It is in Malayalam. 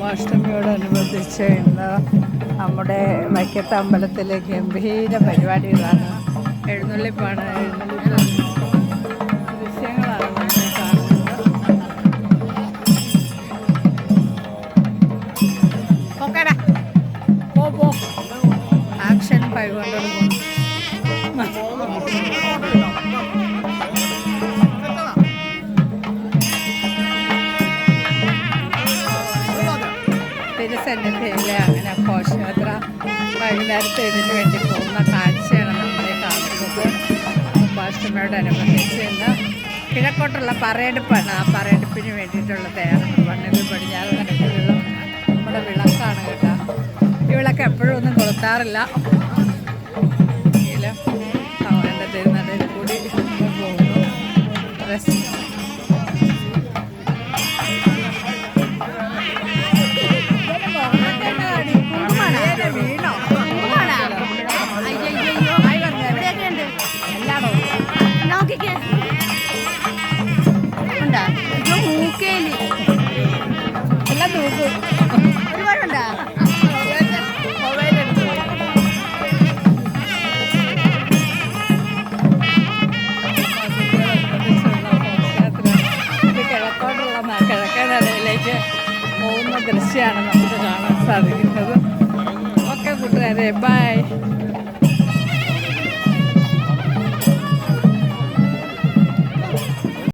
ജന്മാഷ്ടമിയോടനുബന്ധിച്ച് ഇന്ന് നമ്മുടെ വൈക്കത്ത് അമ്പലത്തിലെ ഗംഭീര പരിപാടികളാണ്. എഴുന്നള്ളിപ്പാണ്. ദൃശ്യങ്ങളാണ് നമ്മൾ കാണുന്നത്. ഓക്കേടാ പോ ആക്ഷൻ 5 കൊണ്ടുകൊടുക്കും. തിരുസന്നിധിയിലെ അങ്ങനെ ഘോഷയാത്ര വൈകുന്നേരത്തെ ഇതിനു വേണ്ടി പോകുന്ന കാഴ്ചയാണ് നമ്മളെ കാണുന്നത്. ജന്മാഷ്ടമിയോടനുബന്ധിച്ച് ഇന്ന് കിഴക്കോട്ടുള്ള പറയെടുപ്പാണ്. ആ പറയെടുപ്പിന് വേണ്ടിയിട്ടുള്ള തയ്യാറെടുപ്പാണ്. ഇത് പടിഞ്ഞാറ് നടക്കിലുള്ള നമ്മുടെ വിളക്കാണ് കേട്ടോ. ഈ വിളക്ക് എപ്പോഴും ഒന്നും കൊളുത്താറില്ല. എൻ്റെ തിരുനടയിൽ കൂടി പോകുന്നു. എല്ലാം നോക്കും. ഒരുപാടുണ്ടാ കിഴക്കേ നടയിലേക്ക് പോകുന്ന ദൃശ്യമാണ് നമുക്ക് കാണാൻ സാധിക്കുന്നത്. ഓക്കെ കൂട്ടുകാരെ, ബൈ.